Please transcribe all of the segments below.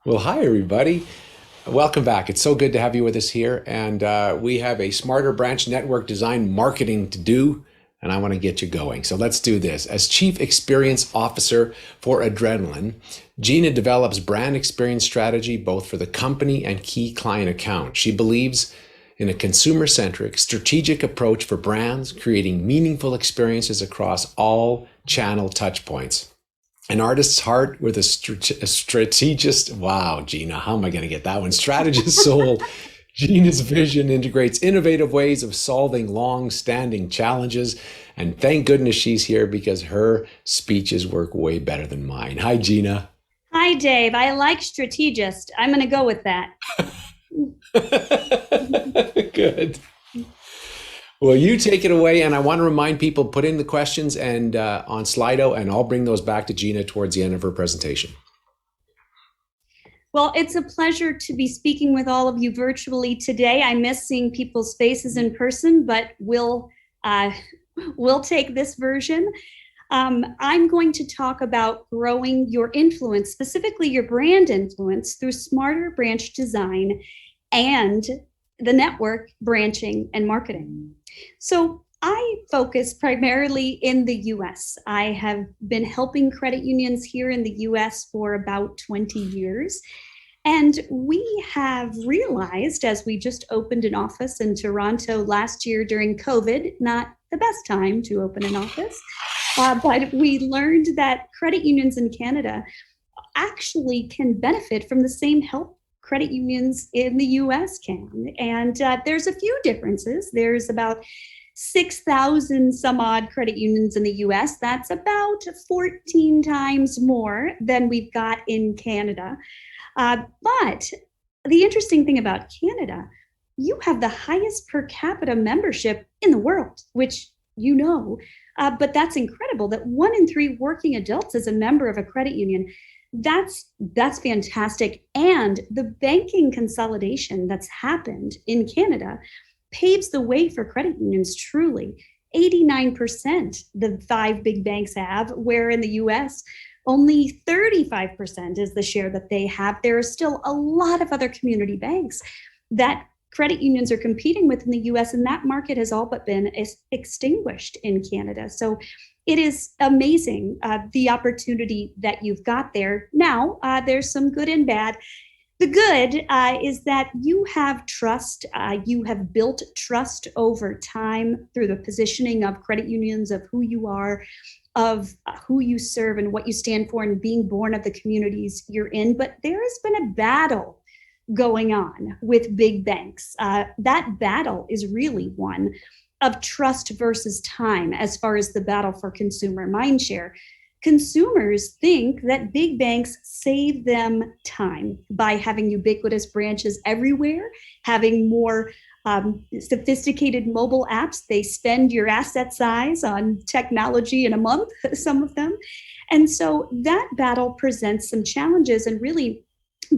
Well, hi, everybody. Welcome back. It's so good to have you with us here. And we have a smarter branch network design marketing to do, and I want to get you going. So let's do this. As Chief Experience Officer for Adrenaline, Gina develops brand experience strategy both for the company and key client accounts. She believes in a consumer centric, strategic approach for brands, creating meaningful experiences across all channel touchpoints. An artist's heart with a strategist. Wow, Gina, how am I going to get that one? Strategist soul. Gina's vision integrates innovative ways of solving long standing challenges. And thank goodness she's here because her speeches work way better than mine. Hi, Gina. Hi, Dave. I like strategist. I'm going to go with that. Good. Well, you take it away, and I want to remind people put in the questions and on Slido, and I'll bring those back to Gina towards the end of her presentation. Well, it's a pleasure to be speaking with all of you virtually today. I miss seeing people's faces in person, but uh, we'll take this version. I'm going to talk about growing your influence, specifically your brand influence, through smarter branch design and the network branching and marketing. So I focus primarily in the US. I have been helping credit unions here in the US for about 20 years. And we have realized, as we just opened an office in Toronto last year during COVID, not the best time to open an office, but we learned that credit unions in Canada actually can benefit from the same help credit unions in the US can. And there's a few differences. There's about 6,000 some odd credit unions in the US. That's about 14 times more than we've got in Canada. But the interesting thing about Canada, you have the highest per capita membership in the world, which you know, but that's incredible that 1 in 3 working adults is a member of a credit union. That's fantastic. And the banking consolidation that's happened in Canada paves the way for credit unions truly. 89% the 5 big banks have, where in the US, only 35% is the share that they have. There are still a lot of other community banks that credit unions are competing with in the US, and that market has all but been extinguished in Canada. So it is amazing the opportunity that you've got there. Now, there's some good and bad. The good is that you have trust. You have built trust over time through the positioning of credit unions, of who you are, of who you serve, and what you stand for, and being born of the communities you're in. But there has been a battle going on with big banks. That battle is really one of trust versus time as far as the battle for consumer mindshare. Consumers think that big banks save them time by having ubiquitous branches everywhere, having more sophisticated mobile apps. They spend your asset size on technology in a month, some of them. And so that battle presents some challenges, and really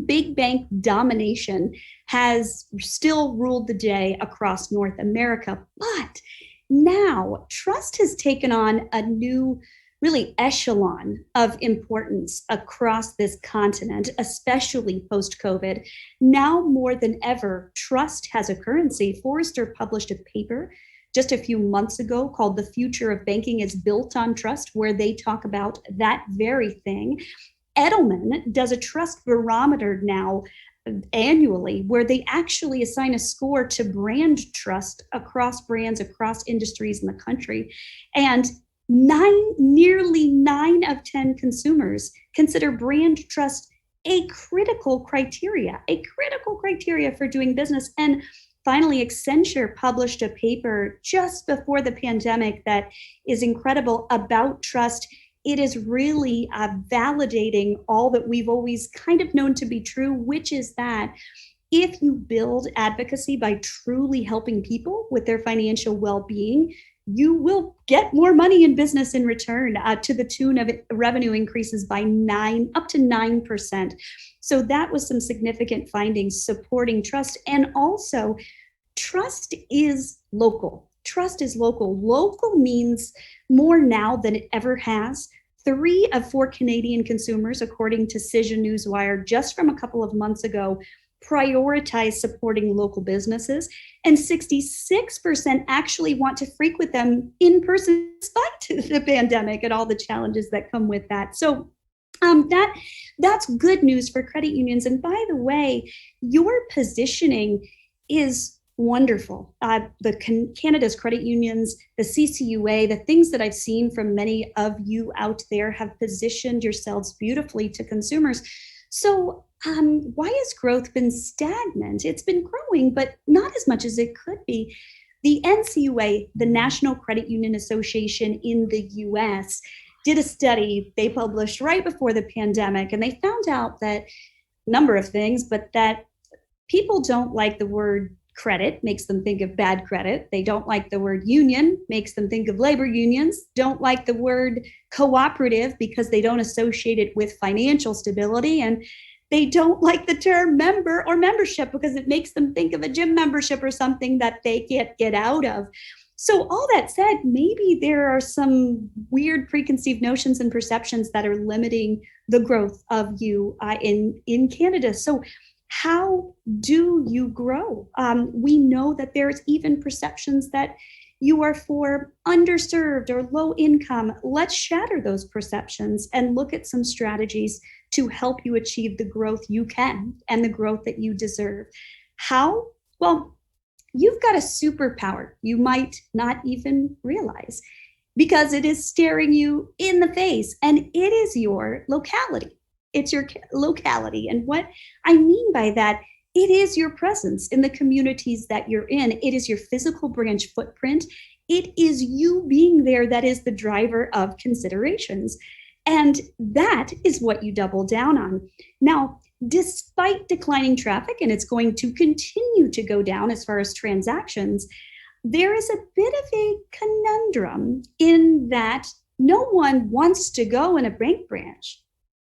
big bank domination has still ruled the day across North America. But now trust has taken on a new, really, echelon of importance across this continent, especially post COVID. Now more than ever, trust has a currency. Forrester published a paper just a few months ago called The Future of Banking is Built on Trust, where they talk about that very thing. Edelman does a trust barometer now annually, where they actually assign a score to brand trust across brands, across industries in the country. And nearly 9 of 10 consumers consider brand trust a critical criteria for doing business. And finally, Accenture published a paper just before the pandemic that is incredible about trust. It is really validating all that we've always kind of known to be true, which is that if you build advocacy by truly helping people with their financial well-being, you will get more money in business in return, to the tune of revenue increases by up to 9%. So that was some significant findings supporting trust. And also, trust is local. Trust is local. Local means more now than it ever has. 3 of 4 Canadian consumers, according to Cision Newswire, just from a couple of months ago, prioritize supporting local businesses, and 66% actually want to frequent them in person despite the pandemic and all the challenges that come with that. So that's good news for credit unions. And by the way, your positioning is wonderful. Canada's credit unions, the CCUA, the things that I've seen from many of you out there have positioned yourselves beautifully to consumers. So why has growth been stagnant? It's been growing, but not as much as it could be. The NCUA, the National Credit Union Association in the US, did a study they published right before the pandemic, and they found out that a number of things, but that people don't like the word credit, makes them think of bad credit. They don't like the word union, makes them think of labor unions, don't like the word cooperative because they don't associate it with financial stability, and they don't like the term member or membership because it makes them think of a gym membership or something that they can't get out of. So all that said, maybe there are some weird preconceived notions and perceptions that are limiting the growth of you in Canada. So how do you grow? We know that there's even perceptions that you are for underserved or low income. Let's shatter those perceptions and look at some strategies to help you achieve the growth you can and the growth that you deserve. How? Well, you've got a superpower you might not even realize because it is staring you in the face, and it is your locality. It's your locality. And what I mean by that, it is your presence in the communities that you're in. It is your physical branch footprint. It is you being there that is the driver of considerations. And that is what you double down on. Now, despite declining traffic, and it's going to continue to go down as far as transactions, there is a bit of a conundrum in that no one wants to go in a bank branch,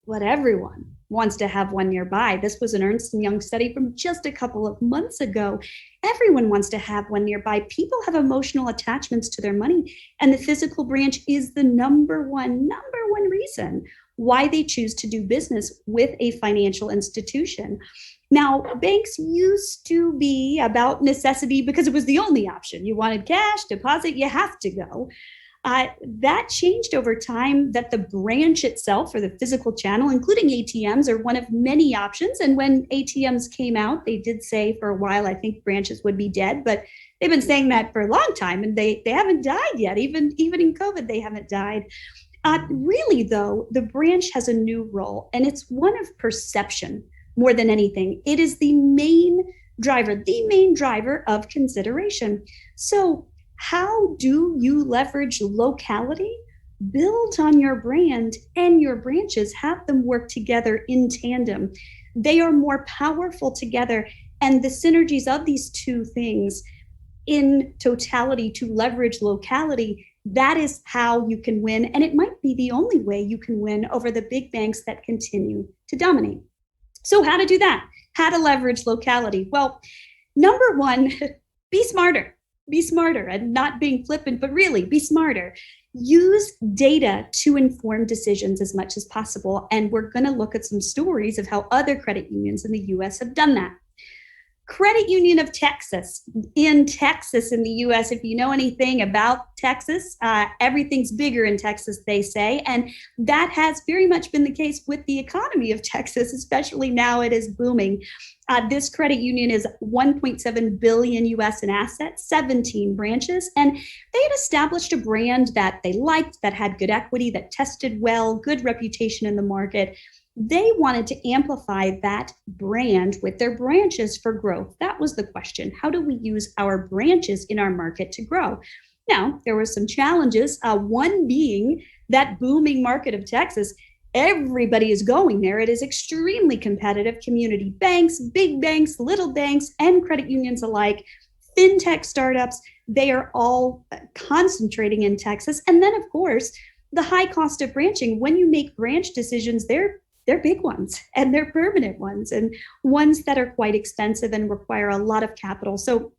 but everyone wants to have one nearby. This was an Ernst & Young study from just a couple of months ago. Everyone wants to have one nearby. People have emotional attachments to their money, and the physical branch is the number one reason why they choose to do business with a financial institution. Now, banks used to be about necessity because it was the only option. You wanted cash, deposit, you have to go. That changed over time, that the branch itself or the physical channel, including ATMs, are one of many options. And when ATMs came out, they did say for a while, I think branches would be dead, but they've been saying that for a long time and they haven't died yet. Even in COVID, they haven't died. Really, though, the branch has a new role, and it's one of perception more than anything. It is the main driver of consideration. So how do you leverage locality, build on your brand, and your branches, have them work together in tandem? They are more powerful together, and the synergies of these two things in totality to leverage locality, that is how you can win. And it might be the only way you can win over the big banks that continue to dominate. So how to do that? How to leverage locality? Well, number one, be smarter. Be smarter, and not being flippant, but really be smarter. Use data to inform decisions as much as possible. And we're going to look at some stories of how other credit unions in the US have done that. Credit Union of Texas in the US. If you know anything about Texas, everything's bigger in Texas, they say. And that has very much been the case with the economy of Texas, especially now it is booming. This credit union is 1.7 billion US in assets, 17 branches, and they had established a brand that they liked, that had good equity, that tested well, good reputation in the market. They wanted to amplify that brand with their branches for growth. That was the question. How do we use our branches in our market to grow? Now, there were some challenges, one being that booming market of Texas. Everybody is going there. It is extremely competitive. Community banks, big banks, little banks, and credit unions alike, fintech startups, they are all concentrating in Texas. And then, of course, the high cost of branching. When you make branch decisions, they're big ones, and they're permanent ones, and ones that are quite expensive and require a lot of capital. So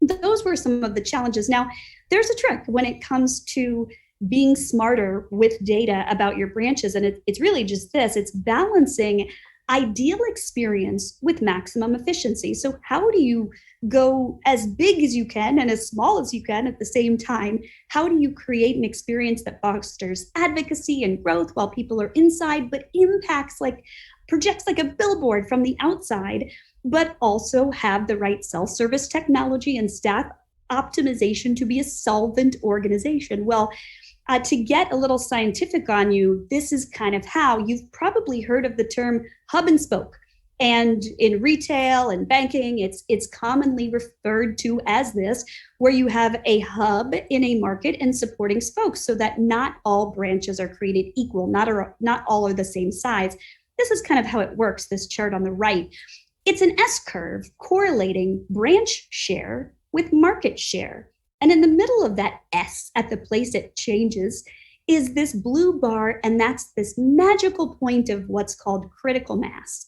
those were some of the challenges. Now, there's a trick when it comes to being smarter with data about your branches. And it's really just this, it's balancing ideal experience with maximum efficiency. So how do you go as big as you can and as small as you can at the same time? How do you create an experience that fosters advocacy and growth while people are inside, but projects like a billboard from the outside, but also have the right self-service technology and staff optimization to be a solvent organization? Well, to get a little scientific on you, this is kind of how you've probably heard of the term hub and spoke. And in retail and banking, it's commonly referred to as this, where you have a hub in a market and supporting spokes so that not all branches are created equal, not all are the same size. This is kind of how it works, this chart on the right. It's an S-curve correlating branch share with market share. And in the middle of that S, at the place it changes, is this blue bar, and that's this magical point of what's called critical mass.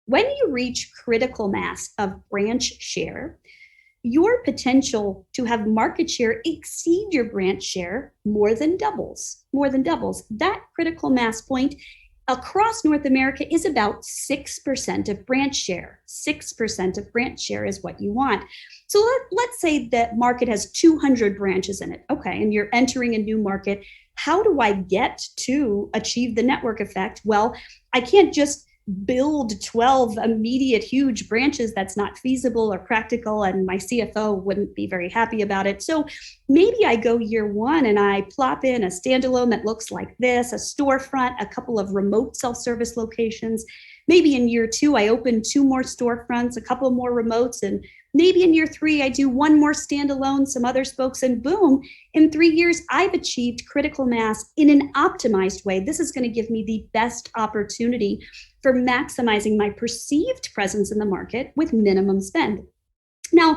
When you reach critical mass of branch share, your potential to have market share exceed your branch share more than doubles. That critical mass point across North America is about 6% of branch share. 6% of branch share is what you want. So let's say that market has 200 branches in it. Okay, and you're entering a new market. How do I get to achieve the network effect? Well, I can't just build 12 immediate huge branches. That's not feasible or practical, and my CFO wouldn't be very happy about it. So maybe I go year one and I plop in a standalone that looks like this, a storefront, a couple of remote self-service locations. Maybe in year two, I open 2 more storefronts, a couple more remotes, and maybe in year 3, I do 1 more standalone, some other spokes, and boom, in 3 years, I've achieved critical mass in an optimized way. This is going to give me the best opportunity for maximizing my perceived presence in the market with minimum spend. Now,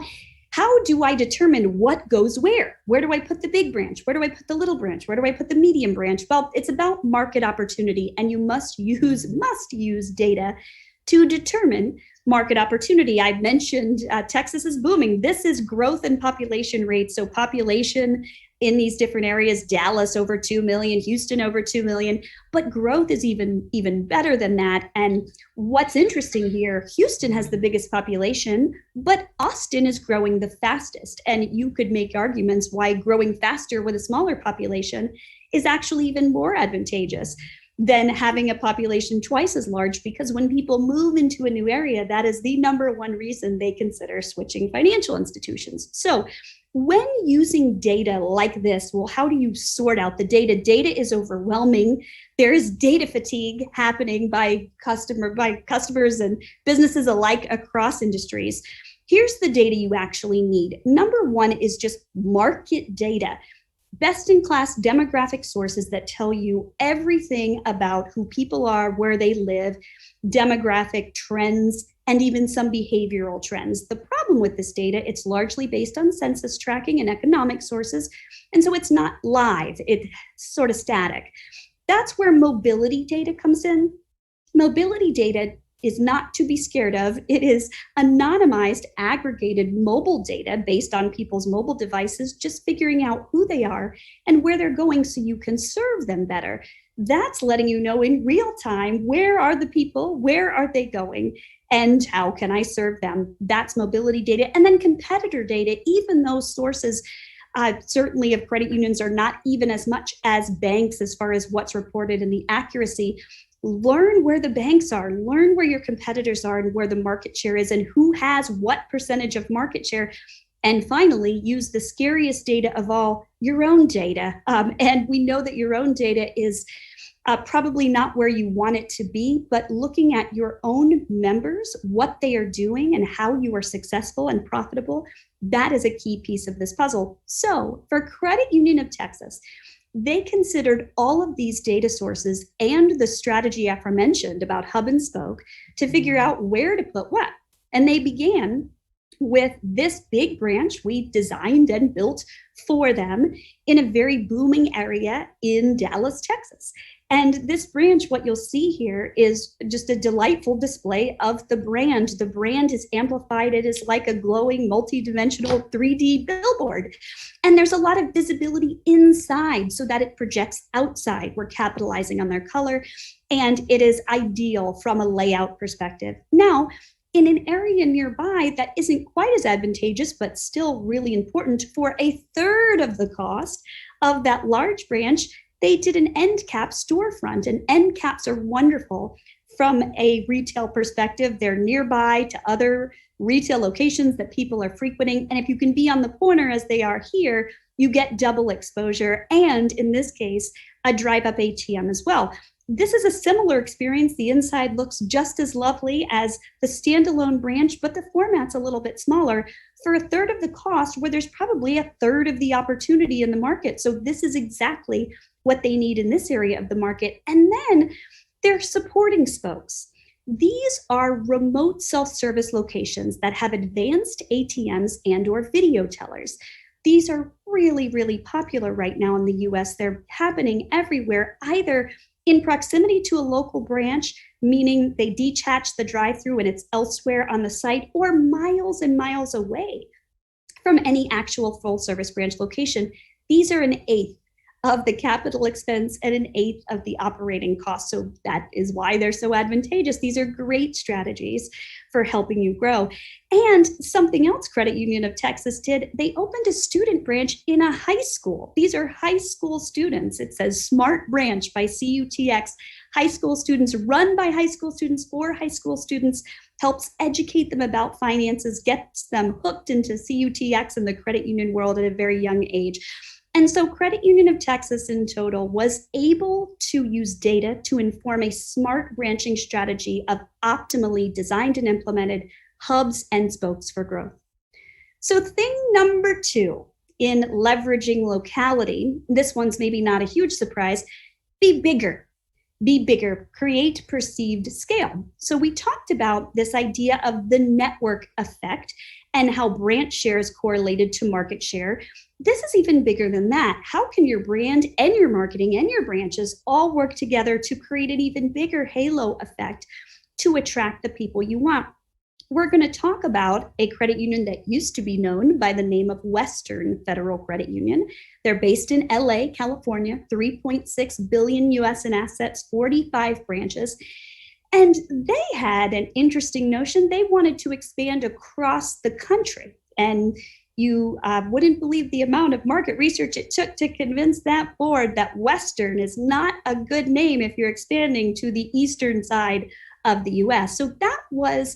how do I determine what goes where? Where do I put the big branch? Where do I put the little branch? Where do I put the medium branch? Well, it's about market opportunity, and you must use data to determine market opportunity. I've mentioned Texas is booming. This is growth and population rates. So population in these different areas, Dallas over 2 million, Houston over 2 million, but growth is even better than that. And what's interesting here, Houston has the biggest population, but Austin is growing the fastest. And you could make arguments why growing faster with a smaller population is actually even more advantageous than having a population twice as large, because when people move into a new area, that is the number one reason they consider switching financial institutions. So when using data like this, well, how do you sort out the data? Data is overwhelming. There is data fatigue happening by customers and businesses alike across industries. Here's the data you actually need. Number one is just market data. Best-in-class demographic sources that tell you everything about who people are, where they live, demographic trends, and even some behavioral trends. The problem with this data, it's largely based on census tracking and economic sources, and so it's not live, it's sort of static. That's where mobility data comes in. Mobility data is not to be scared of. It is anonymized, aggregated mobile data based on people's mobile devices, just figuring out who they are and where they're going so you can serve them better. That's letting you know in real time, where are the people, where are they going, and how can I serve them? That's mobility data. And then competitor data, even those sources certainly of credit unions are not even as much as banks as far as what's reported and the accuracy. Learn where the banks are, learn where your competitors are and where the market share is and who has what percentage of market share. And finally, use the scariest data of all, your own data. And we know that your own data is probably not where you want it to be, but looking at your own members, what they are doing and how you are successful and profitable, that is a key piece of this puzzle. So for Credit Union of Texas, they considered all of these data sources and the strategy aforementioned about hub and spoke to figure out where to put what. And they began with this big branch we designed and built for them in a very booming area in Dallas, Texas. And this branch, what you'll see here is just a delightful display of the brand. The brand is amplified. It is like a glowing, multi-dimensional 3D billboard. And there's a lot of visibility inside so that it projects outside. We're capitalizing on their color, and it is ideal from a layout perspective. Now, in an area nearby that isn't quite as advantageous, but still really important, for a third of the cost of that large branch, they did an end cap storefront. And end caps are wonderful from a retail perspective. They're nearby to other retail locations that people are frequenting. And if you can be on the corner as they are here, you get double exposure. And in this case, a drive-up ATM as well. This is a similar experience. The inside looks just as lovely as the standalone branch, but the format's a little bit smaller for a third of the cost, where there's probably a third of the opportunity in the market. So this is exactly what they need in this area of the market. And then they're supporting spokes. These are remote self-service locations that have advanced ATMs and or video tellers. These are really, really popular right now in the US. They're happening everywhere, either in proximity to a local branch, meaning they detach the drive-through and it's elsewhere on the site, or miles and miles away from any actual full-service branch location. These are an eighth of the capital expense and an eighth of the operating cost. So that is why they're so advantageous. These are great strategies for helping you grow. And something else Credit Union of Texas did, they opened a student branch in a high school. These are high school students. It says Smart Branch by CUTX. High school students, run by high school students for high school students, helps educate them about finances, gets them hooked into CUTX and the credit union world at a very young age. And so Credit Union of Texas in total was able to use data to inform a smart branching strategy of optimally designed and implemented hubs and spokes for growth. So thing number 2 in leveraging locality, this one's maybe not a huge surprise, be bigger. Be bigger, create perceived scale. So we talked about this idea of the network effect and how branch share is correlated to market share. This is even bigger than that. How can your brand and your marketing and your branches all work together to create an even bigger halo effect to attract the people you want? We're going to talk about a credit union that used to be known by the name of Western Federal Credit Union. They're based in LA, California, 3.6 billion US in assets, 45 branches. And they had an interesting notion. They wanted to expand across the country. And you wouldn't believe the amount of market research it took to convince that board that Western is not a good name if you're expanding to the eastern side of the US. So that was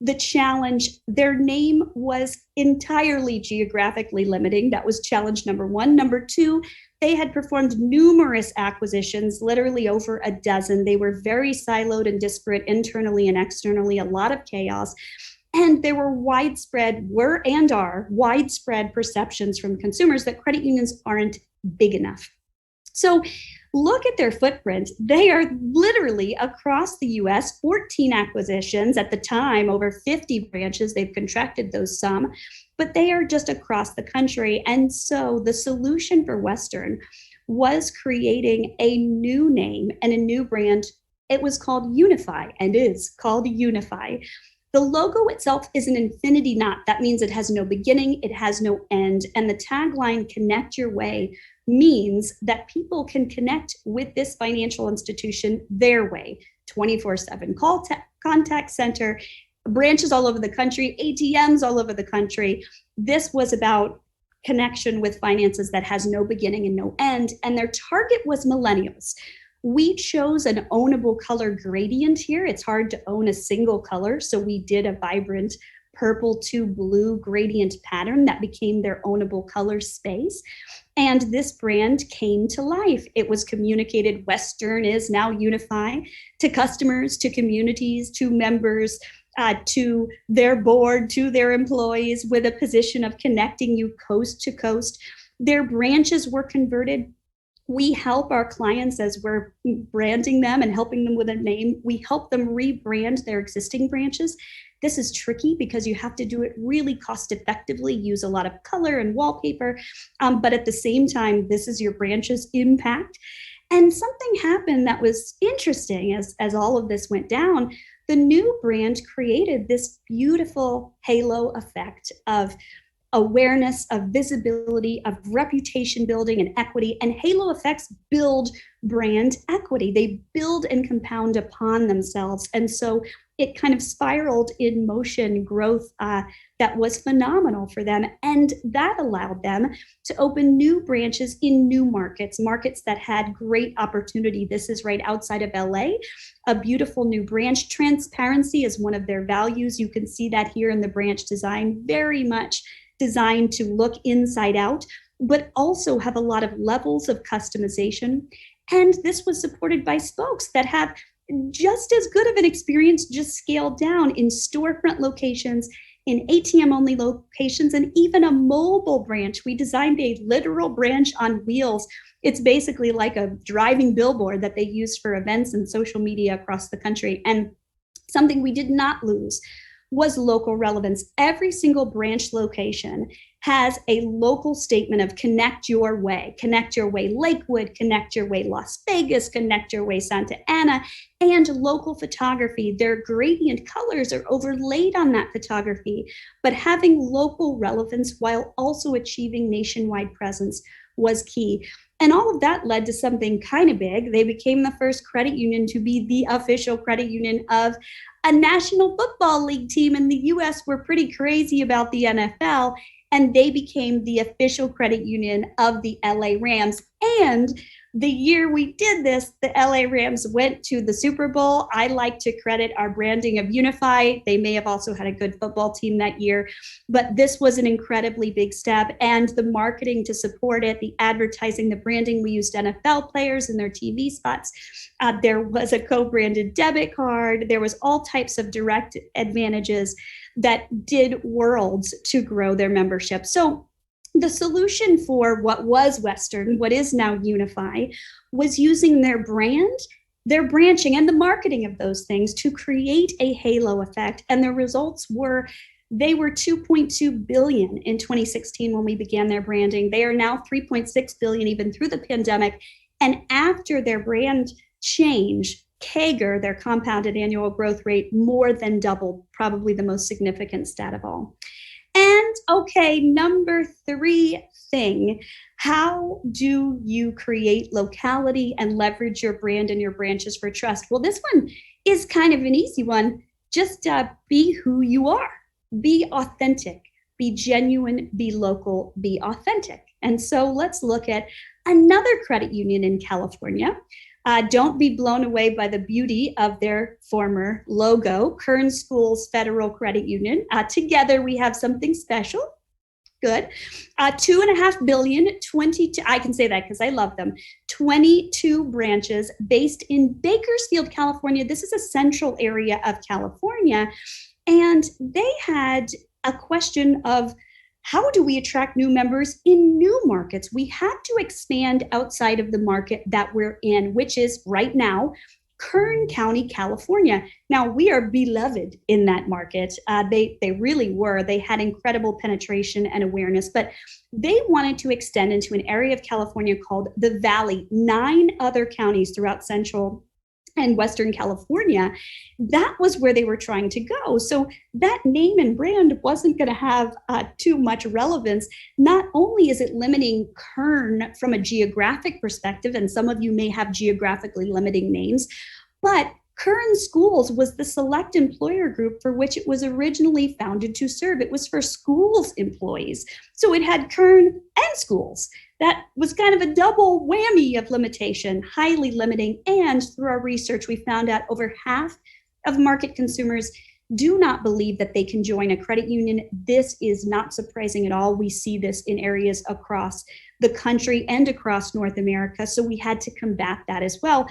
the challenge. Their name was entirely geographically limiting. That was challenge number 1. Number 2, they had performed numerous acquisitions, literally over a dozen. They were very siloed and disparate internally and externally, a lot of chaos. And there were widespread perceptions from consumers that credit unions aren't big enough. So look at their footprint. They are literally across the US, 14 acquisitions at the time, over 50 branches. They've contracted those some, but they are just across the country. And so the solution for Western was creating a new name and a new brand. It was called Unify and is called Unify. The logo itself is an infinity knot. That means it has no beginning, it has no end. And the tagline, "Connect Your Way," means that people can connect with this financial institution their way, 24/7 contact center, branches all over the country, ATMs all over the country. This was about connection with finances that has no beginning and no end. And their target was millennials. We chose an ownable color gradient here. It's hard to own a single color, so we did a vibrant purple to blue gradient pattern that became their ownable color space. And this brand came to life. It was communicated, Western is now Unify, to customers, to communities, to members, to their board, to their employees, with a position of connecting you coast to coast. Their branches were converted. We help our clients as we're branding them and helping them with a name. We help them rebrand their existing branches. This is tricky because you have to do it really cost effectively, use a lot of color and wallpaper. But at the same time, this is your branch's impact. And something happened that was interesting as all of this went down. The new brand created this beautiful halo effect of awareness, of visibility, of reputation building and equity. And halo effects build brand equity. They build and compound upon themselves. And so it kind of spiraled in motion growth that was phenomenal for them. And that allowed them to open new branches in new markets, markets that had great opportunity. This is right outside of LA, a beautiful new branch. Transparency is one of their values. You can see that here in the branch design, very much designed to look inside out, but also have a lot of levels of customization. And this was supported by spokes that have just as good of an experience, just scaled down in storefront locations, in ATM only locations, and even a mobile branch. We designed a literal branch on wheels. It's basically like a driving billboard that they use for events and social media across the country. And something we did not lose was local relevance. Every single branch location has a local statement of connect your way Lakewood, connect your way Las Vegas, connect your way Santa Ana, and local photography. Their gradient colors are overlaid on that photography, but having local relevance while also achieving nationwide presence was key. And all of that led to something kind of big. They became the first credit union to be the official credit union of a National Football League team in the US. Were pretty crazy about the NFL, and they became the official credit union of the LA Rams. And the year we did this, the LA Rams went to the Super Bowl. I like to credit our branding of Unify. They may have also had a good football team that year, but this was an incredibly big step. And the marketing to support it, the advertising, the branding, we used NFL players in their TV spots. There was a co-branded debit card. There was all types of direct advantages that did worlds to grow their membership. So the solution for what was Western, what is now Unify, was using their brand, their branching, and the marketing of those things to create a halo effect. And the results were, they were 2.2 billion in 2016 when we began their branding. They are now 3.6 billion even through the pandemic. And after their brand change, CAGR, their compounded annual growth rate, more than doubled, probably the most significant stat of all. And okay, number 3 thing, how do you create locality and leverage your brand and your branches for trust? Well, this one is kind of an easy one. Just be who you are, be authentic, be genuine, be local, be authentic. And so let's look at another credit union in California. Don't be blown away by the beauty of their former logo, Kern Schools Federal Credit Union. Together we have something special. Good. 2.5 billion, 22, I can say that because I love them, 22 branches based in Bakersfield, California. This is a central area of California. And they had a question of, how do we attract new members in new markets? We had to expand outside of the market that we're in, which is right now Kern County, California. Now, we are beloved in that market. They really were. They had incredible penetration and awareness, but they wanted to extend into an area of California called the Valley, 9 other counties throughout Central and Western California. That was where they were trying to go. So that name and brand wasn't going to have too much relevance. Not only is it limiting Kern from a geographic perspective, and some of you may have geographically limiting names, but Kern Schools was the select employer group for which it was originally founded to serve. It was for schools employees. So it had Kern and schools. That was kind of a double whammy of limitation, highly limiting. And through our research, we found out over half of market consumers do not believe that they can join a credit union. This is not surprising at all. We see this in areas across the country and across North America. So we had to combat that as well.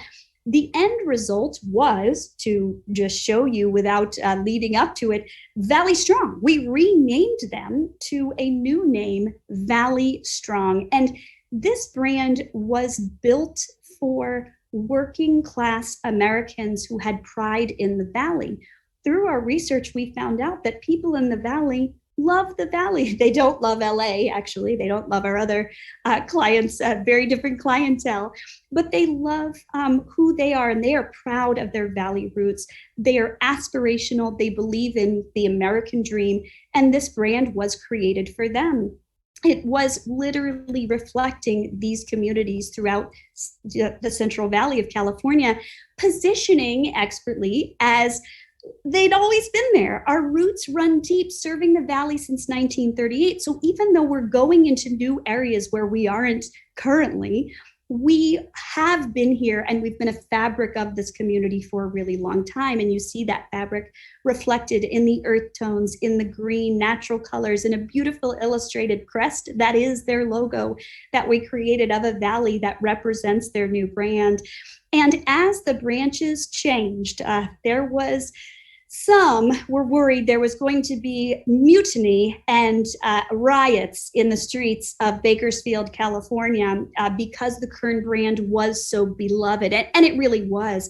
The end result was, to just show you without leading up to it, Valley Strong. We renamed them to a new name, Valley Strong. And this brand was built for working class Americans who had pride in the Valley. Through our research, we found out that people in the Valley love the Valley. They don't love LA, actually. They don't love our other clients, very different clientele, but they love who they are, and they are proud of their Valley roots. They are aspirational. They believe in the American dream, and this brand was created for them. It was literally reflecting these communities throughout the Central Valley of California, positioning expertly as they'd always been there. Our roots run deep, serving the Valley since 1938. So even though we're going into new areas where we aren't currently, we have been here, and we've been a fabric of this community for a really long time. And you see that fabric reflected in the earth tones, in the green natural colors, in a beautiful illustrated crest that is their logo that we created of a valley that represents their new brand. And as the branches changed, some were worried there was going to be mutiny and riots in the streets of Bakersfield, California, because the Kern brand was so beloved, and it really was.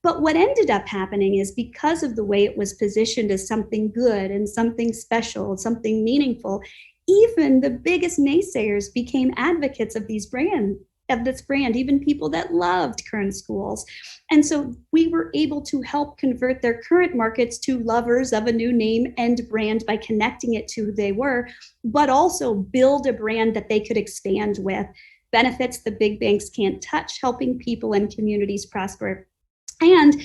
But what ended up happening is, because of the way it was positioned as something good and something special, something meaningful, even the biggest naysayers became advocates of this brand, even people that loved Kern schools. And so we were able to help convert their current markets to lovers of a new name and brand by connecting it to who they were, but also build a brand that they could expand with. Benefits the big banks can't touch, helping people and communities prosper. And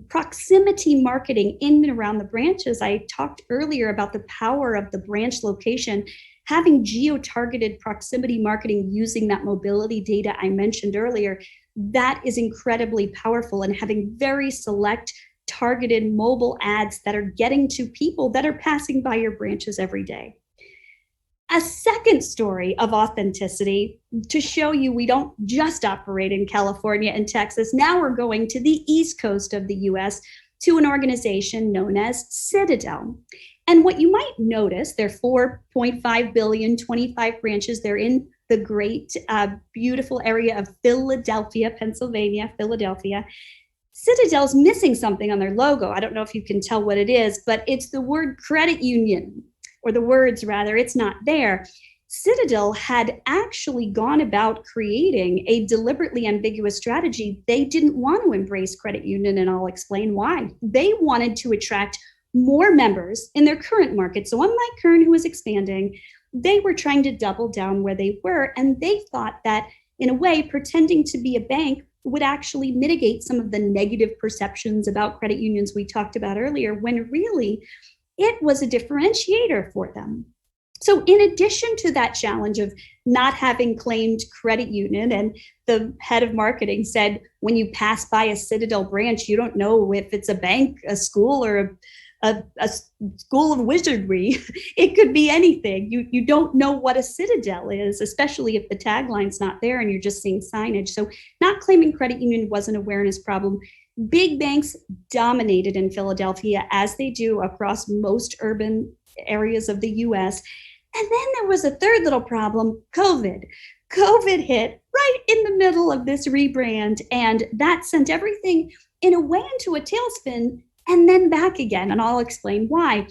proximity marketing in and around the branches. I talked earlier about the power of the branch location. Having geo-targeted proximity marketing using that mobility data I mentioned earlier, that is incredibly powerful, and having very select targeted mobile ads that are getting to people that are passing by your branches every day. A second story of authenticity to show you we don't just operate in California and Texas. Now we're going to the East Coast of the US to an organization known as Citadel. And what you might notice, they're 4.5 billion, 25 branches. They're in the great, beautiful area of Philadelphia, Pennsylvania, Philadelphia. Citadel's missing something on their logo. I don't know if you can tell what it is, but it's the word credit union, or the words rather, it's not there. Citadel had actually gone about creating a deliberately ambiguous strategy. They didn't want to embrace credit union, and I'll explain why. They wanted to attract more members in their current market. So unlike Kern, who was expanding, they were trying to double down where they were. And they thought that, in a way, pretending to be a bank would actually mitigate some of the negative perceptions about credit unions we talked about earlier, when really it was a differentiator for them. So in addition to that challenge of not having claimed credit union, and the head of marketing said, when you pass by a Citadel branch, you don't know if it's a bank, a school, or a school of wizardry. It could be anything. You don't know what a Citadel is, especially if the tagline's not there and you're just seeing signage. So not claiming credit union was an awareness problem. Big banks dominated in Philadelphia, as they do across most urban areas of the US. And then there was a third little problem, COVID. COVID hit right in the middle of this rebrand, and that sent everything in a way into a tailspin, and then back again. And I'll explain why.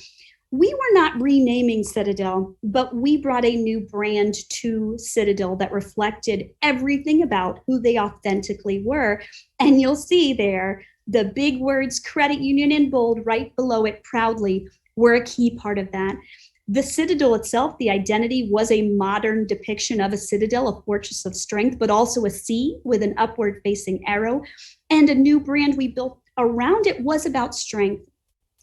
We were not renaming Citadel, but we brought a new brand to Citadel that reflected everything about who they authentically were. And you'll see there, the big words credit union in bold right below it proudly were a key part of that. The Citadel itself, the identity, was a modern depiction of a citadel, a fortress of strength, but also a C with an upward facing arrow. And a new brand we built around it was about strength.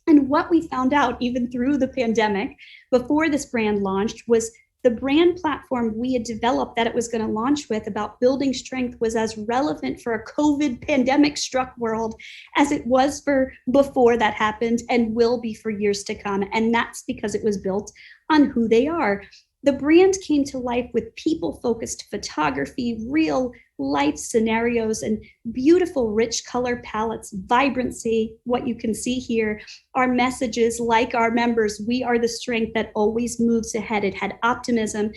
And what we found out, even through the pandemic, before this brand launched, was the brand platform we had developed that it was going to launch with about building strength was as relevant for a COVID pandemic struck world as it was for before that happened, and will be for years to come. And that's because it was built on who they are. The brand came to life with people-focused photography, real life scenarios, and beautiful, rich color palettes, vibrancy. What you can see here are messages like our members, we are the strength that always moves ahead. It had optimism.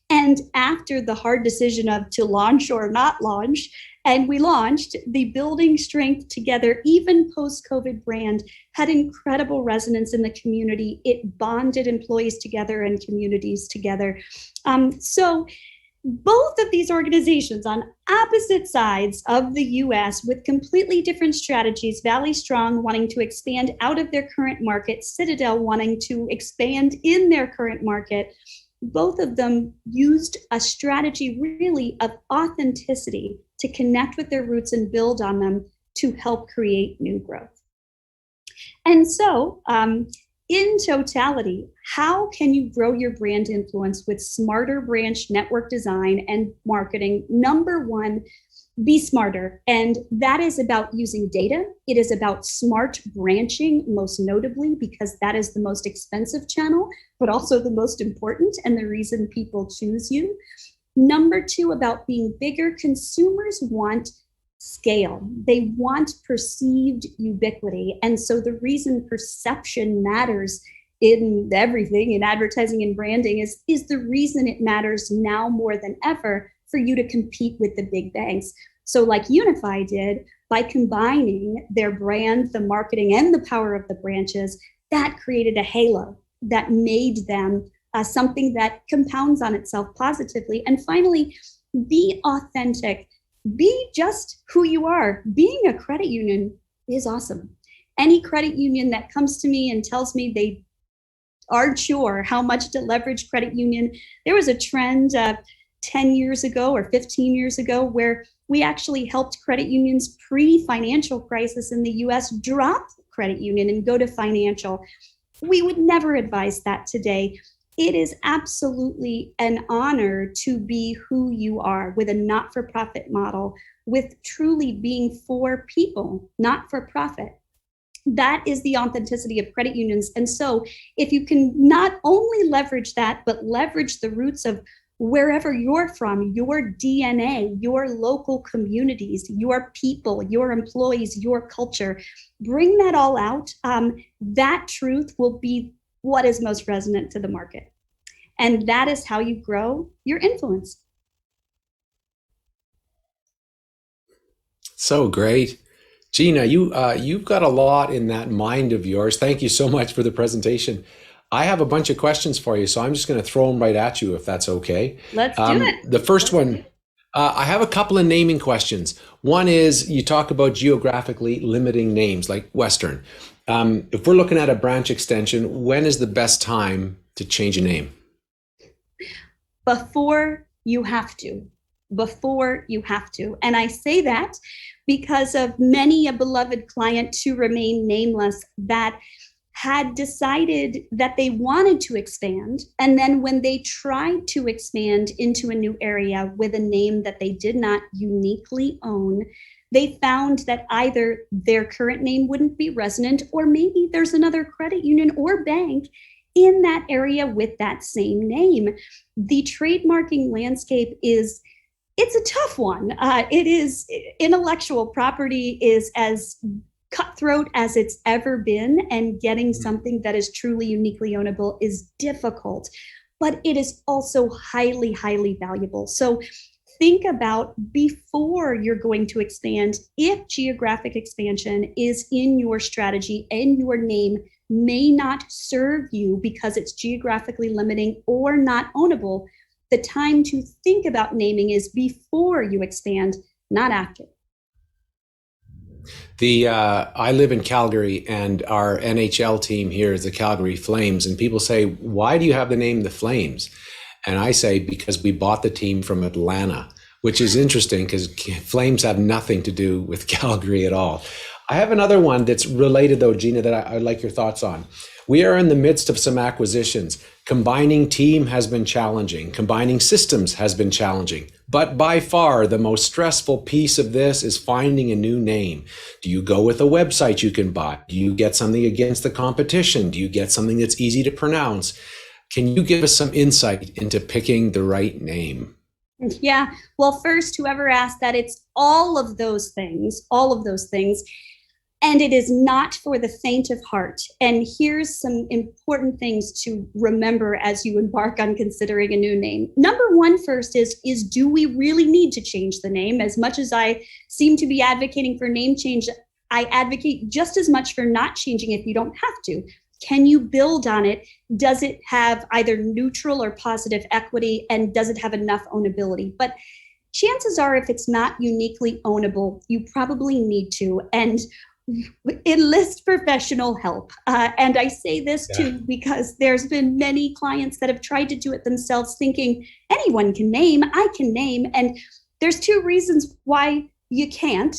And after the hard decision of to launch or not launch, and we launched, the Building Strength Together, even post-COVID brand, had incredible resonance in the community. It bonded employees together and communities together. So both of these organizations on opposite sides of the US with completely different strategies, Valley Strong wanting to expand out of their current market, Citadel wanting to expand in their current market, both of them used a strategy really of authenticity to connect with their roots and build on them to help create new growth. And so, in totality, how can you grow your brand influence with smarter branch network design and marketing? Number one, be smarter. And that is about using data. It is about smart branching, most notably, because that is the most expensive channel, but also the most important and the reason people choose you. Number two, about being bigger. Consumers want scale. They want perceived ubiquity. And so the reason perception matters in everything, in advertising and branding, is the reason it matters now more than ever for you to compete with the big banks. So like Unify did, by combining their brand, the marketing, and the power of the branches, that created a halo that made them something that compounds on itself positively. And finally, be authentic. Be just who you are. Being a credit union is awesome. Any credit union that comes to me and tells me they aren't sure how much to leverage credit union, there was a trend 10 years ago or 15 years ago where we actually helped credit unions pre-financial crisis in the US drop credit union and go to financial. We would never advise that today. It is absolutely an honor to be who you are with a not-for-profit model, with truly being for people, not for profit. That is the authenticity of credit unions. And so if you can not only leverage that, but leverage the roots of wherever you're from, your DNA, your local communities, your people, your employees, your culture, bring that all out, that truth will be what is most resonant to the market. And that is how you grow your influence. So great. Gina, you've got a lot in that mind of yours. Thank you so much for the presentation. I have a bunch of questions for you, so I'm just going to throw them right at you if that's okay. Let's do it. The first one, I have a couple of naming questions. One is you talk about geographically limiting names like Western. If we're looking at a branch extension, when is the best time to change a name? Before you have to. Before you have to. And I say that because of many a beloved client to remain nameless that had decided that they wanted to expand. And then when they tried to expand into a new area with a name that they did not uniquely own, they found that either their current name wouldn't be resonant, or maybe there's another credit union or bank in that area with that same name. The trademarking landscape it's a tough one. It is, intellectual property is as cutthroat as it's ever been, and getting something that is truly uniquely ownable is difficult, but it is also highly, highly valuable. So think about before you're going to expand, if geographic expansion is in your strategy and your name may not serve you because it's geographically limiting or not ownable, the time to think about naming is before you expand, not after. I live in Calgary, and our NHL team here is the Calgary Flames. And people say, why do you have the name the Flames? And I say, because we bought the team from Atlanta, which is interesting because Flames have nothing to do with Calgary at all. I have another one that's related though, Gina, that I'd like your thoughts on. We are in the midst of some acquisitions. Combining team has been challenging. Combining systems has been challenging. But by far, the most stressful piece of this is finding a new name. Do you go with a website you can buy? Do you get something against the competition? Do you get something that's easy to pronounce? Can you give us some insight into picking the right name? Yeah. Well, first, whoever asked that, it's all of those things, all of those things. And it is not for the faint of heart. And here's some important things to remember as you embark on considering a new name. Number one first is do we really need to change the name? As much as I seem to be advocating for name change, I advocate just as much for not changing if you don't have to. Can you build on it? Does it have either neutral or positive equity? And does it have enough ownability? But chances are, if it's not uniquely ownable, you probably need to. And enlist professional help. And I say this too because there's been many clients that have tried to do it themselves thinking anyone can name, I can name. And there's two reasons why you can't.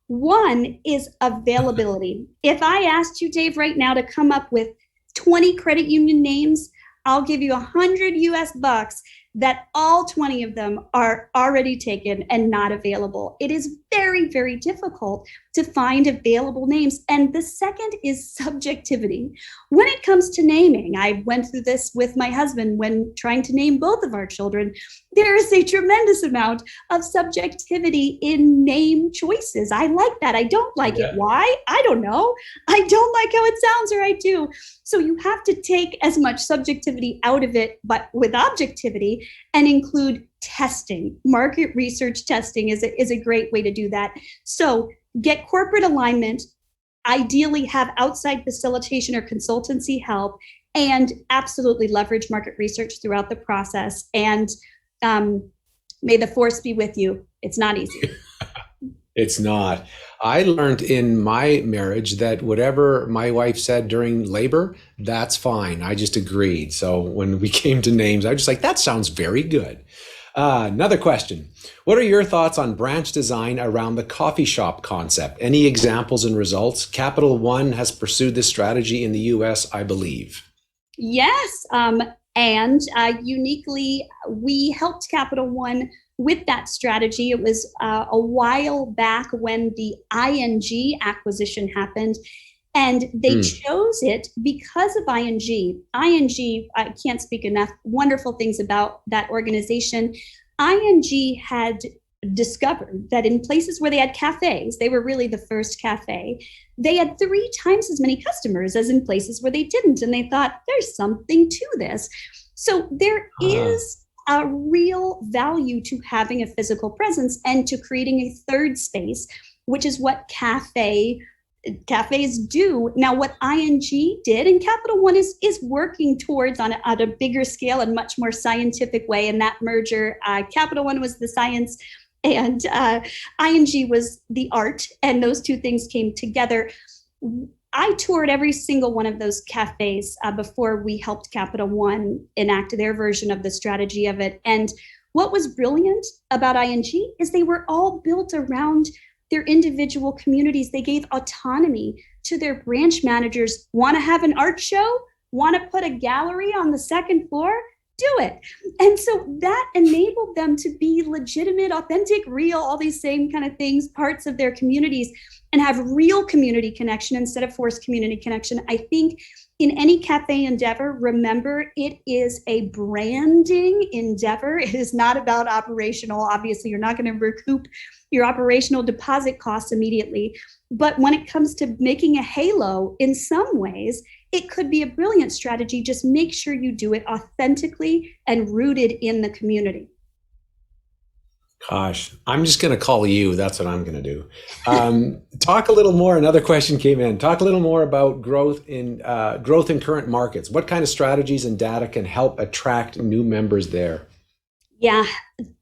One is availability. If I asked you, Dave, right now to come up with 20 credit union names, I'll give you 100 US bucks that all 20 of them are already taken and not available. It is very, very difficult to find available names. And the second is subjectivity. When it comes to naming, I went through this with my husband when trying to name both of our children. There is a tremendous amount of subjectivity in name choices. I like that. I don't like it. Why? I don't know. I don't like how it sounds, or I do. So you have to take as much subjectivity out of it, but with objectivity, and include testing. Market research testing is a great way to do that. So get corporate alignment, ideally have outside facilitation or consultancy help, and absolutely leverage market research throughout the process. And may the force be with you. It's not easy. It's not. I learned in my marriage that whatever my wife said during labor, that's fine. I just agreed. So when we came to names, I was just like, that sounds very good. Another question. What are your thoughts on branch design around the coffee shop concept? Any examples and results? Capital One has pursued this strategy in the US, I believe. Yes. And uniquely, we helped Capital One with that strategy. It was a while back when the ING acquisition happened, and they chose it because of ING. ING, I can't speak enough wonderful things about that organization. ING had discovered that in places where they had cafes, they were really the first cafe, they had 3 times as many customers as in places where they didn't. And they thought, there's something to this. So there is a real value to having a physical presence and to creating a third space, which is what cafes do. Now, what ING did, and Capital One is working towards on a bigger scale and much more scientific way. In that merger, Capital One was the science and ING was the art, and those two things came together. I toured every single one of those cafes before we helped Capital One enact their version of the strategy of it. And what was brilliant about ING is they were all built around their individual communities. They gave autonomy to their branch managers. Want to have an art show? Want to put a gallery on the second floor? Do it. And so that enabled them to be legitimate, authentic, real, all these same kind of things, parts of their communities, and have real community connection instead of forced community connection. I think in any cafe endeavor, remember, it is a branding endeavor. It is not about operational. Obviously, you're not going to recoup your operational deposit costs immediately. But when it comes to making a halo, in some ways, it could be a brilliant strategy. Just make sure you do it authentically and rooted in the community. Gosh, I'm just going to call you. That's what I'm going to do. Talk a little more. Another question came in. Talk a little more about growth in current markets. What kind of strategies and data can help attract new members there? Yeah.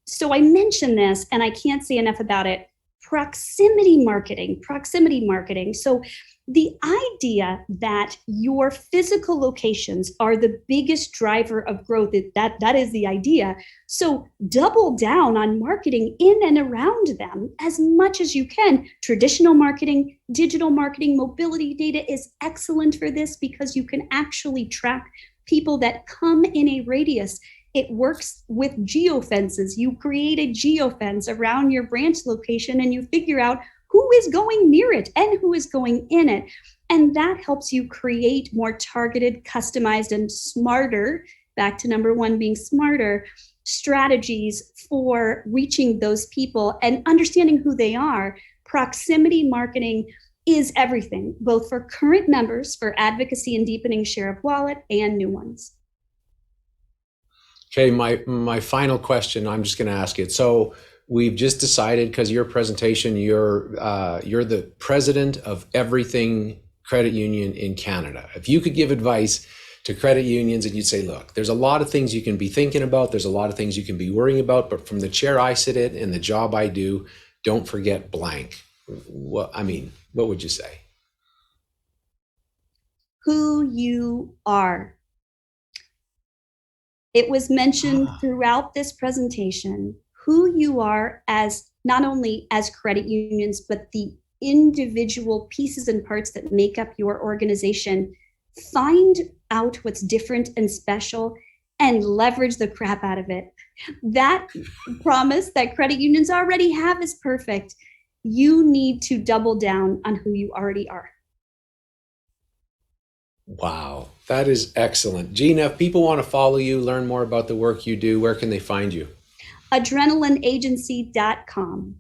So I mentioned this, and I can't say enough about it. Proximity marketing. So the idea that your physical locations are the biggest driver of growth, that is the idea. So double down on marketing in and around them as much as you can. Traditional marketing, digital marketing, mobility data is excellent for this because you can actually track people that come in a radius. It works with geofences. You create a geofence around your branch location and you figure out who is going near it and who is going in it. And that helps you create more targeted, customized, and smarter, back to number one being smarter, strategies for reaching those people and understanding who they are. Proximity marketing is everything, both for current members for advocacy and deepening share of wallet and new ones. Okay, my final question, I'm just going to ask it. So we've just decided, because your presentation, you're the president of everything credit union in Canada. If you could give advice to credit unions and you'd say, look, there's a lot of things you can be thinking about, there's a lot of things you can be worrying about, but from the chair I sit in and the job I do, don't forget blank. What would you say? Who you are. It was mentioned throughout this presentation who you are as not only as credit unions, but the individual pieces and parts that make up your organization. Find out what's different and special and leverage the crap out of it. That promise that credit unions already have is perfect. You need to double down on who you already are. Wow, that is excellent. Gina, if people want to follow you, learn more about the work you do, where can they find you? Adrenalineagency.com.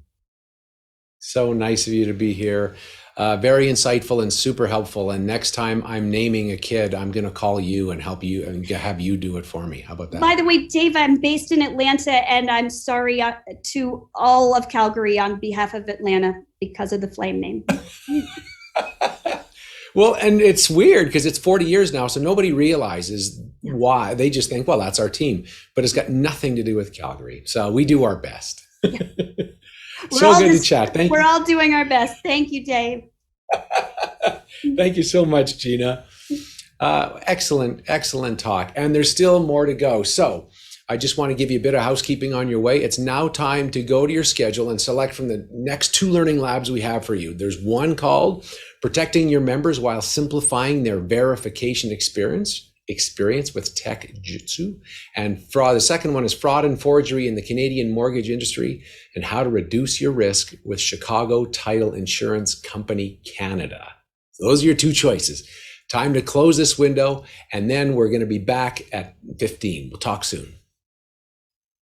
So nice of you to be here. Very insightful and super helpful. And next time I'm naming a kid, I'm going to call you and help you and have you do it for me. How about that? By the way, Dave, I'm based in Atlanta, and I'm sorry to all of Calgary on behalf of Atlanta because of the flame name. Well, and it's weird because it's 40 years now, so nobody realizes why. They just think, well, that's our team. But it's got nothing to do with Calgary. So we do our best. Yeah. So good to chat. Thank you. We're all doing our best. Thank you, Dave. Thank you so much, Gina. Excellent talk. And there's still more to go. So I just want to give you a bit of housekeeping on your way. It's now time to go to your schedule and select from the next 2 learning labs we have for you. There's one called Protecting Your Members While Simplifying Their Verification Experience with Tech Jutsu. And the second one is Fraud and Forgery in the Canadian Mortgage Industry and How to Reduce Your Risk with Chicago Title Insurance Company Canada. Those are your 2 choices. Time to close this window, and then we're going to be back at 15. We'll talk soon.